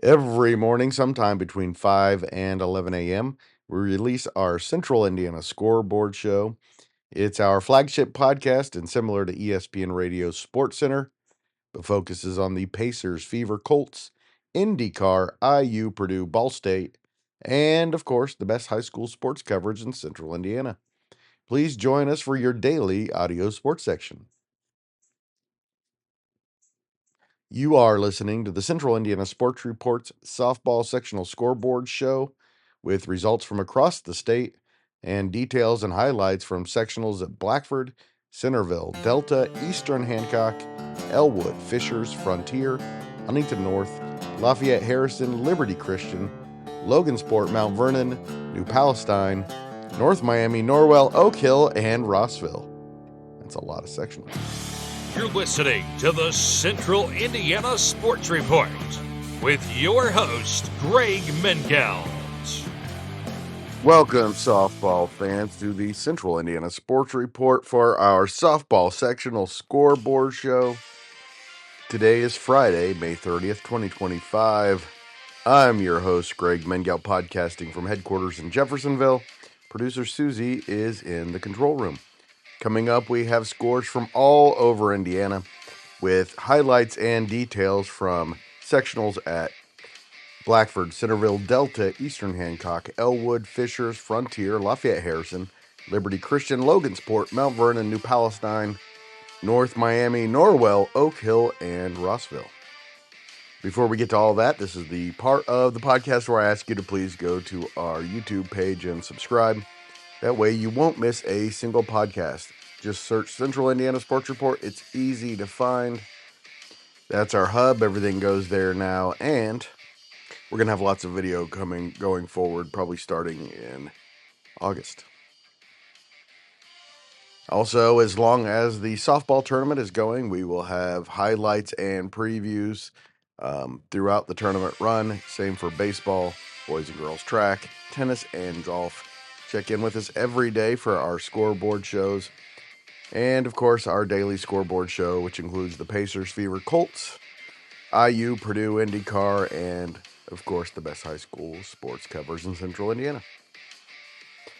Every morning, sometime between 5 and 11 a.m., we release our Central Indiana Scoreboard show. It's our flagship podcast and similar to ESPN Radio's Sports Center, but focuses on the Pacers, Fever, Colts, IndyCar, IU, Purdue, Ball State, and, of course, the best high school sports coverage in Central Indiana. Please join us for your daily audio sports section. You are listening to the Central Indiana Sports Report's softball sectional scoreboard show with results from across the state and details and highlights from sectionals at Blackford, Centerville, Delta, Eastern Hancock, Elwood, Fishers, Frontier, Huntington North, Lafayette Harrison, Liberty Christian, Logansport, Mount Vernon, New Palestine, North Miami, Norwell, Oak Hill, and Rossville. That's a lot of sectionals. You're listening to the Central Indiana Sports Report with your host, Greg Mengels. Welcome, softball fans, to the Central Indiana Sports Report for our softball sectional scoreboard show. Today is Friday, May 30th, 2025. I'm your host, Greg Mengels, podcasting from headquarters in Jeffersonville. Producer Susie is in the control room. Coming up, we have scores from all over Indiana with highlights and details from sectionals at Blackford, Centerville Delta, Eastern Hancock, Elwood, Fishers, Frontier, Lafayette Harrison, Liberty Christian, Logansport, Mount Vernon, New Palestine, North Miami, Norwell, Oak Hill, and Rossville. Before we get to all that, this is the part of the podcast where I ask you to please go to our YouTube page and subscribe. That way you won't miss a single podcast. Just search Central Indiana Sports Report. It's easy to find. That's our hub. Everything goes there now. And we're going to have lots of video going forward, probably starting in August. Also, as long as the softball tournament is going, we will have highlights and previews throughout the tournament run. Same for baseball, boys and girls track, tennis, and golf. Check in with us every day for our scoreboard shows. And, of course, our daily scoreboard show, which includes the Pacers, Fever, Colts, IU, Purdue, IndyCar, and, of course, the best high school sports covers in Central Indiana.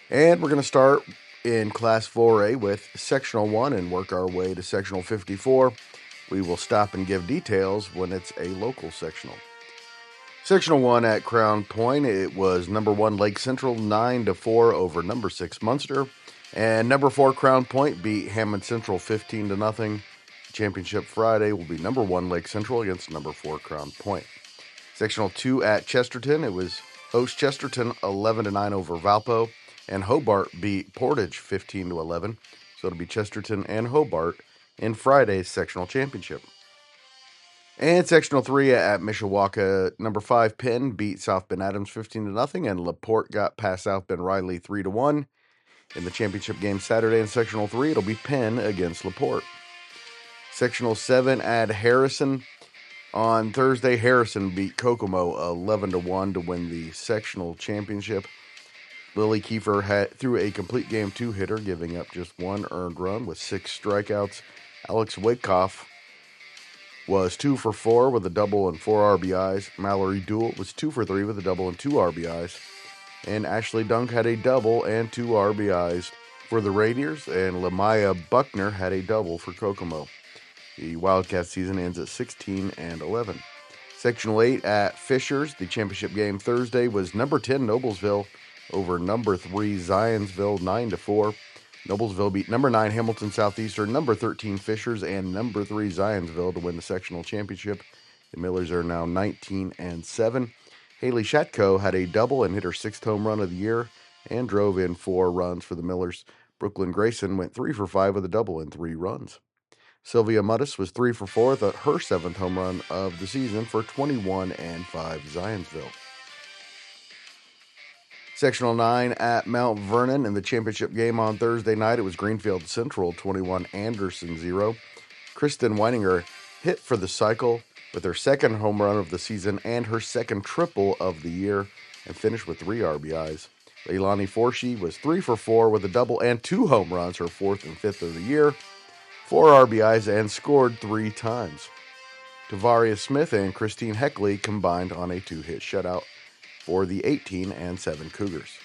And we're going to start in Class 4A with Sectional 1 and work our way to Sectional 54. We will stop and give details when it's a local sectional. Sectional 1 at Crown Point, it was number 1 Lake Central 9-4 over number 6 Munster. And number 4 Crown Point beat Hammond Central 15-0. Championship Friday will be number 1 Lake Central against number 4 Crown Point. Sectional 2 at Chesterton, it was host Chesterton 11-9 over Valpo. And Hobart beat Portage 15-11. So it'll be Chesterton and Hobart in Friday's sectional championship. And Sectional 3 at Mishawaka, number 5 Penn beat South Bend Adams 15-0, and LaPorte got past South Bend Riley 3-1. In the championship game Saturday in Sectional 3, it'll be Penn against LaPorte. Sectional 7 at Harrison. On Thursday, Harrison beat Kokomo 11-1 to win the sectional championship. Lily Kiefer threw a complete game 2-hitter, giving up just 1 earned run with 6 strikeouts. Alex Wakehoff was 2 for 4 with a double and 4 RBIs. Mallory Dool was 2 for 3 with a double and 2 RBIs. And Ashley Dunk had a double and 2 RBIs for the Rainiers. And Lamaya Buckner had a double for Kokomo. The Wildcat season ends at 16-11. Sectional 8 at Fishers. The championship game Thursday was number 10 Noblesville over number 3 Zionsville 9-4. Noblesville beat number 9 Hamilton Southeastern, number 13 Fishers, and number 3 Zionsville to win the sectional championship. The Millers are now 19-7. Haley Shatko had a double and hit her 6th home run of the year and drove in 4 runs for the Millers. Brooklyn Grayson went 3 for 5 with a double and 3 runs. Sylvia Mudis was 3 for 4 with her 7th home run of the season for 21-5 Zionsville. Sectional 9 at Mount Vernon. In the championship game on Thursday night, it was Greenfield Central 21, Anderson 0. Kristen Weininger hit for the cycle with her 2nd home run of the season and her 2nd triple of the year and finished with 3 RBIs. Leilani Forshee was 3 for 4 with a double and 2 home runs, her 4th and 5th of the year, 4 RBIs, and scored 3 times. Tavaria Smith and Christine Heckley combined on a 2-hit shutout for the 18-7 Cougars.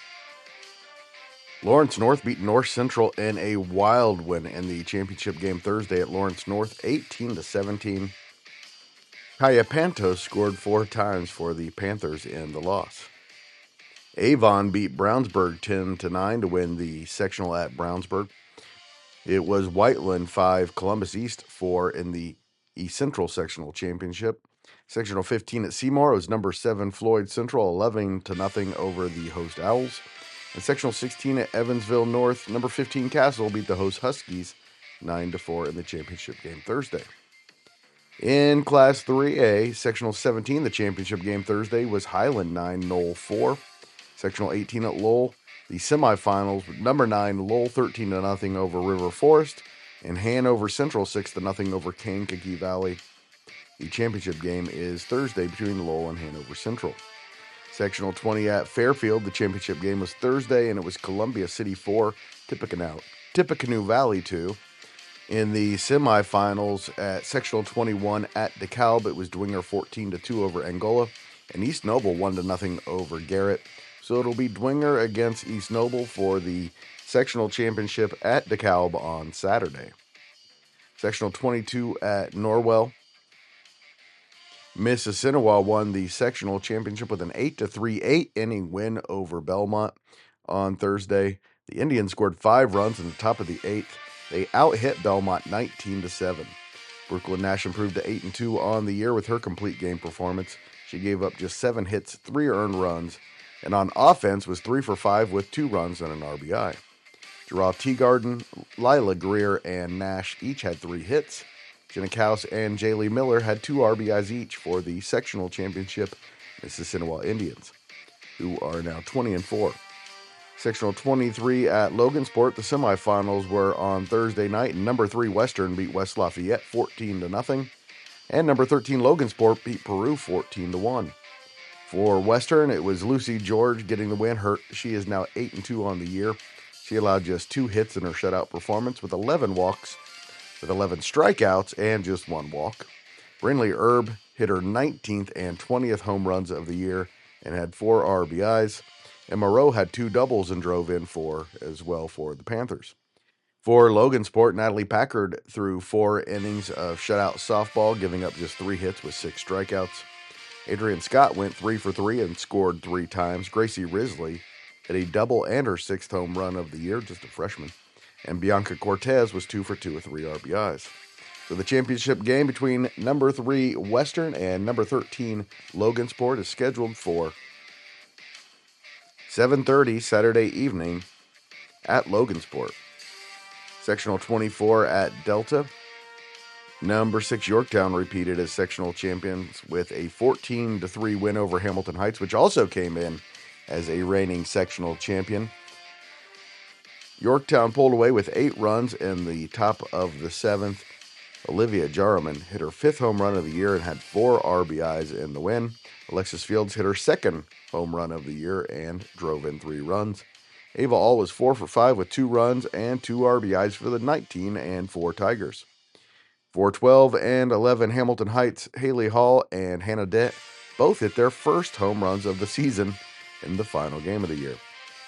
Lawrence North beat North Central in a wild win in the championship game Thursday at Lawrence North, 18-17. Kaya Pantos scored 4 times for the Panthers in the loss. Avon beat Brownsburg 10-9 to win the sectional at Brownsburg. It was Whiteland 5, Columbus East 4 in the East Central Sectional Championship. Sectional 15 at Seymour was number 7 Floyd Central 11-0 over the host Owls. And Sectional 16 at Evansville North, number 15 Castle beat the host Huskies 9-4 in the championship game Thursday. In Class 3A, Sectional 17, the championship game Thursday was Highland 9, Knoll 4. Sectional 18 at Lowell, the semifinals, number 9 Lowell 13-0 over River Forest, and Hanover Central 6-0 over Kankakee Valley. The championship game is Thursday between Lowell and Hanover Central. Sectional 20 at Fairfield, the championship game was Thursday, and it was Columbia City 4, Tippecanoe Valley 2. In the semifinals at Sectional 21 at DeKalb, it was Dwinger 14-2 over Angola, and East Noble 1-0 over Garrett. So it'll be Dwinger against East Noble for the sectional championship at DeKalb on Saturday. Sectional 22 at Norwell. Mississinawa won the sectional championship with an 8-3 8-inning win over Belmont on Thursday. The Indians scored 5 runs in the top of the 8th. They out-hit Belmont 19-7. Brooklyn Nash improved to 8-2 on the year with her complete game performance. She gave up just 7 hits, 3 earned runs, and on offense was 3 for 5 with 2 runs and an RBI. Gerald Teagarden, Lila Greer, and Nash each had 3 hits. Jenna Kaus and Jaylee Miller had 2 RBIs each for the sectional championship Mississinawa Indians, who are now 20-4. Sectional 23 at Logansport, the semifinals were on Thursday night, and number 3 Western beat West Lafayette 14-0, and number 13 Logansport beat Peru 14-1. For Western, it was Lucy George getting the win. She is now 8-2 on the year. She allowed just 2 hits in her shutout performance with 11 walks, with 11 strikeouts, and just 1 walk. Brinley Erb hit her 19th and 20th home runs of the year and had 4 RBIs. Emma Rowe had 2 doubles and drove in 4 as well for the Panthers. For Logansport, Natalie Packard threw 4 innings of shutout softball, giving up just 3 hits with 6 strikeouts. Adrian Scott went 3 for 3 and scored 3 times. Gracie Risley hit a double and her 6th home run of the year, just a freshman. And Bianca Cortez was 2 for 2 with 3 RBIs. So the championship game between number 3 Western and number 13 Logansport is scheduled for 7:30 Saturday evening at Logansport. Sectional 24 at Delta. Number 6 Yorktown repeated as sectional champions with a 14-3 win over Hamilton Heights, which also came in as a reigning sectional champion. Yorktown pulled away with 8 runs in the top of the 7th. Olivia Jarman hit her 5th home run of the year and had 4 RBIs in the win. Alexis Fields hit her 2nd home run of the year and drove in 3 runs. Ava All was 4 for 5 with 2 runs and 2 RBIs for the 19-4 Tigers. For 12 and 11 Hamilton Heights, Haley Hall and Hannah Dent both hit their first home runs of the season in the final game of the year.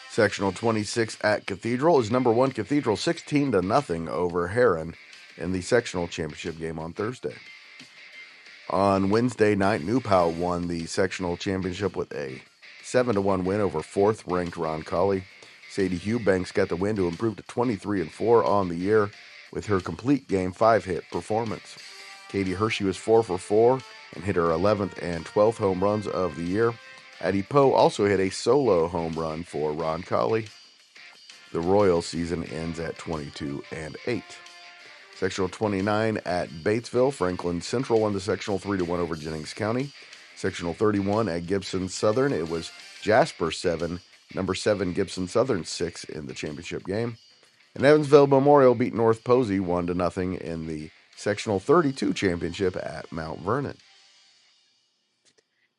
Sectional 26 at Cathedral is number 1 Cathedral 16-0 over Heron in the sectional championship game on Thursday. On Wednesday night, New Powell won the sectional championship with a 7-1 win over 4th-ranked Roncalli. Sadie Hughbanks got the win to improve to 23-4 on the year with her complete game 5-hit performance. Katie Hershey was 4 for 4 and hit her 11th and 12th home runs of the year. Addie Poe also hit a solo home run for Roncalli. The Royal season ends at 22-8. Sectional 29 at Batesville, Franklin Central won the sectional 3-1 over Jennings County. Sectional 31 at Gibson Southern, it was Jasper 7, number 7 Gibson Southern 6 in the championship game. And Evansville Memorial beat North Posey 1-0 in the sectional 32 championship at Mount Vernon.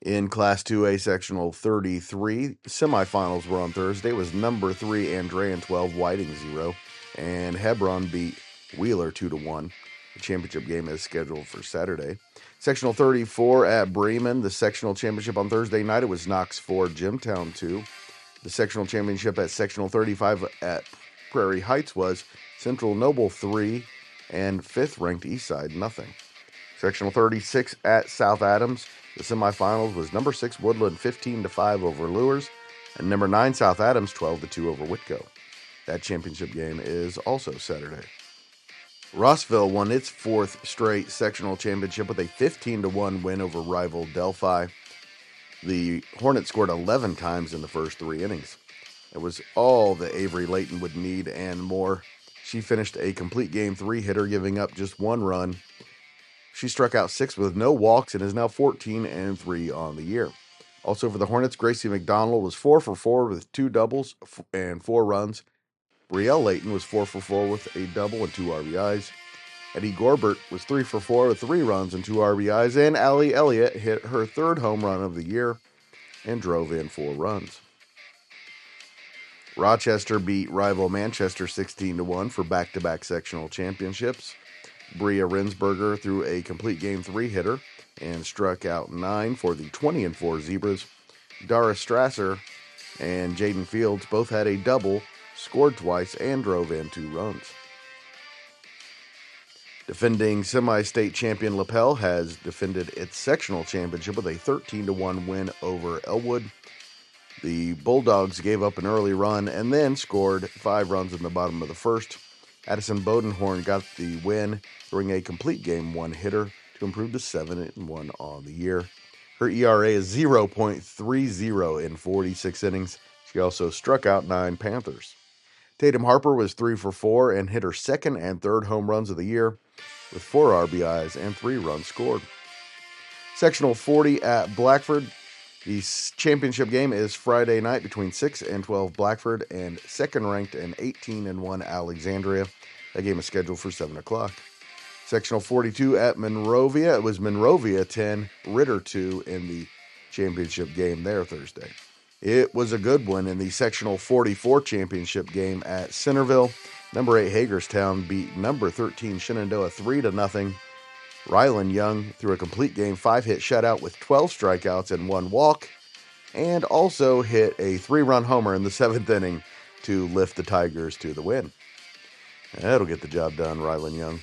In Class 2A Sectional 33, semifinals were on Thursday. It was number 3 Andrean 12, Whiting 0, and Hebron beat Wheeler 2-1. The championship game is scheduled for Saturday. Sectional 34 at Bremen. The sectional championship on Thursday night. It was Knox 4, Jimtown 2. The sectional championship at sectional 35 at Prairie Heights was Central Noble 3 and 5th ranked Eastside nothing. Sectional 36 at South Adams. The semifinals was number 6 Woodland 15-5 over Lures and number 9 South Adams 12-2 over Whitco. That championship game is also Saturday. Rossville won its 4th straight sectional championship with a 15-1 win over rival Delphi. The Hornets scored 11 times in the first 3 innings. It was all that Avery Layton would need and more. She finished a complete game 3-hitter, giving up just 1 run. She struck out 6 with no walks and is now 14-3 on the year. Also for the Hornets, Gracie McDonald was 4 for 4 with 2 doubles and 4 runs. Brielle Layton was 4 for 4 with a double and 2 RBIs. Eddie Gorbert was 3 for 4 with 3 runs and 2 RBIs. And Allie Elliott hit her 3rd home run of the year and drove in 4 runs. Rochester beat rival Manchester 16-1 for back-to-back sectional championships. Bria Rinsberger threw a complete game 3-hitter and struck out 9 for the 20-4 Zebras. Dara Strasser and Jaden Fields both had a double, scored twice, and drove in 2 runs. Defending semi-state champion Lapel has defended its sectional championship with a 13-1 win over Elwood. The Bulldogs gave up an early run and then scored 5 runs in the bottom of the first. Addison Bodenhorn got the win, throwing a complete game 1-hitter to improve to 7-1 on the year. Her ERA is 0.30 in 46 innings. She also struck out 9 Panthers. Tatum Harper was 3 for 4 and hit her 2nd and 3rd home runs of the year with 4 RBIs and 3 runs scored. Sectional 40 at Blackford. The championship game is Friday night between 6 and 12 Blackford and 2nd ranked and 18-1 Alexandria. That game is scheduled for 7 o'clock. Sectional 42 at Monrovia. It was Monrovia 10, Ritter 2 in the championship game there Thursday. It was a good one in the Sectional 44 championship game at Centerville. Number 8 Hagerstown beat number 13 Shenandoah 3-0. Rylan Young threw a complete game 5-hit shutout with 12 strikeouts and 1 walk, and also hit a 3-run homer in the 7th inning to lift the Tigers to the win. That'll get the job done, Rylan Young.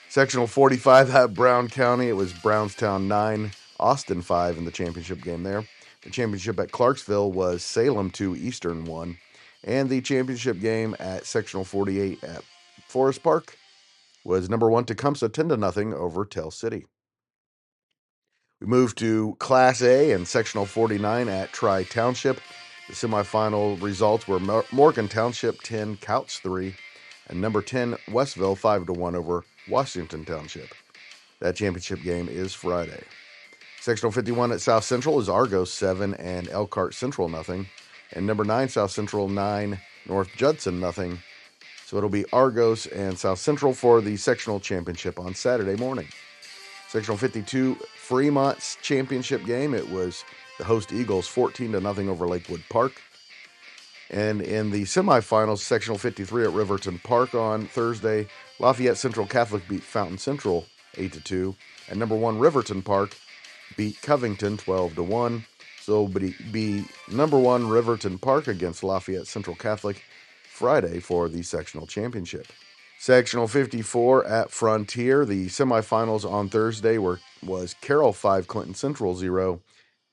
Sectional 45 at Brown County. It was Brownstown 9, Austin 5 in the championship game there. The championship at Clarksville was Salem 2, Eastern 1. And the championship game at Sectional 48 at Forest Park was number 1 Tecumseh 10-0 over Tell City. We move to Class A and Sectional 49 at Tri Township. The semifinal results were Morgan Township 10, Couts 3, and number 10 Westville 5-1 over Washington Township. That championship game is Friday. Sectional 51 at South Central is Argos 7 and Elkhart Central 0, and number 9 South Central 9, North Judson 0. So it'll be Argos and South Central for the sectional championship on Saturday morning. Sectional 52 Fremont's championship game. It was the host Eagles 14-0 over Lakewood Park. And in the semifinals, Sectional 53 at Riverton Park on Thursday, Lafayette Central Catholic beat Fountain Central 8-2, and number 1 Riverton Park beat Covington 12-1. So it'll be number 1 Riverton Park against Lafayette Central Catholic Friday for the sectional championship. Sectional 54 at Frontier. The semifinals on Thursday was Carroll 5, Clinton Central 0,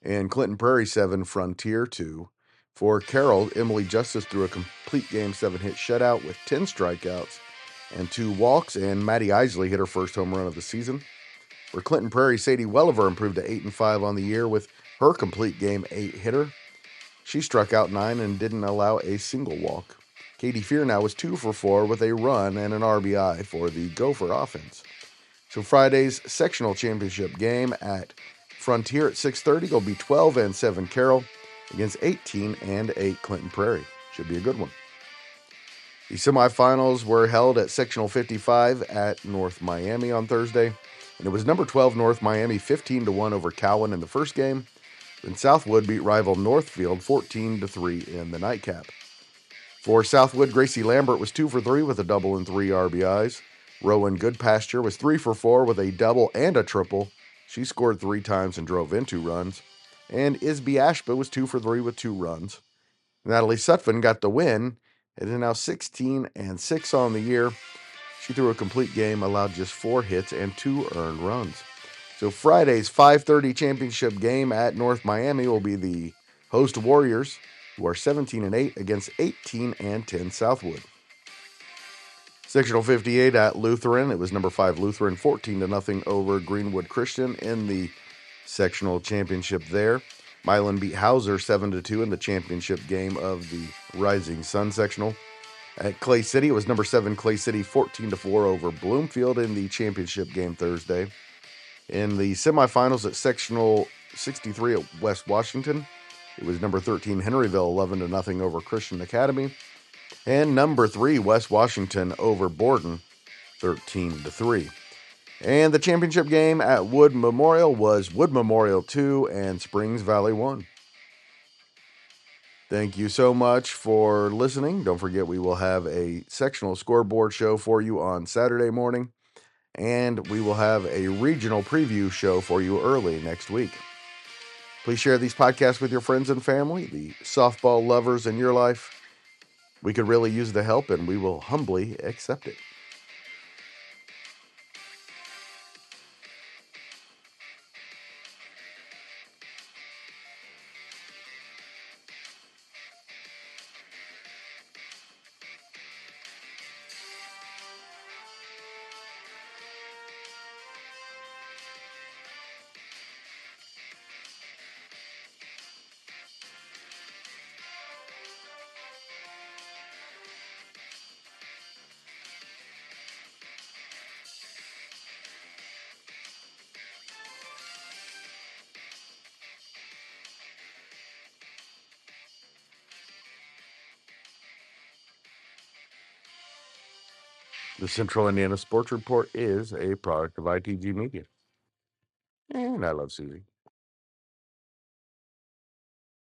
and Clinton Prairie 7, Frontier 2. For Carroll, Emily Justice threw a complete game 7-hit shutout with 10 strikeouts and 2 walks, and Maddie Isley hit her first home run of the season. For Clinton Prairie, Sadie Welliver improved to 8-5 on the year with her complete game 8-hitter. She struck out 9 and didn't allow a single walk. Katie Fearnow was 2 for 4 with a run and an RBI for the Gopher offense. So Friday's sectional championship game at Frontier at 6:30 will be 12-7 Carroll against 18-8 Clinton Prairie. Should be a good one. The semifinals were held at Sectional 55 at North Miami on Thursday, and it was number 12 North Miami 15-1 over Cowan in the first game. Then Southwood beat rival Northfield 14-3 in the nightcap. For Southwood, Gracie Lambert was 2 for 3 with a double and 3 RBIs. Rowan Goodpasture was 3 for 4 with a double and a triple. She scored 3 times and drove in 2 runs. And Isby Ashba was 2 for 3 with 2 runs. Natalie Sutphin got the win and is now 16 and 6 on the year. She threw a complete game, allowed just 4 hits and 2 earned runs. So Friday's 5:30 championship game at North Miami will be the host Warriors, who are 17 and 8 against 18 and 10 Southwood. Sectional 58 at Lutheran. It was number 5 Lutheran 14-0 over Greenwood Christian in the sectional championship there. Milan beat Hauser 7-2 in the championship game of the Rising Sun sectional. At Clay City, it was number 7 Clay City 14-4 over Bloomfield in the championship game Thursday. In the semifinals at sectional 63 at West Washington, it was number 13 Henryville 11-0 over Christian Academy. And number 3 West Washington over Borden 13-3. And the championship game at Wood Memorial was Wood Memorial 2 and Springs Valley 1. Thank you so much for listening. Don't forget we will have a sectional scoreboard show for you on Saturday morning, and we will have a regional preview show for you early next week. Please share these podcasts with your friends and family, the softball lovers in your life. We could really use the help, and we will humbly accept it. The Central Indiana Sports Report is a product of ITG Media. And I love Susie.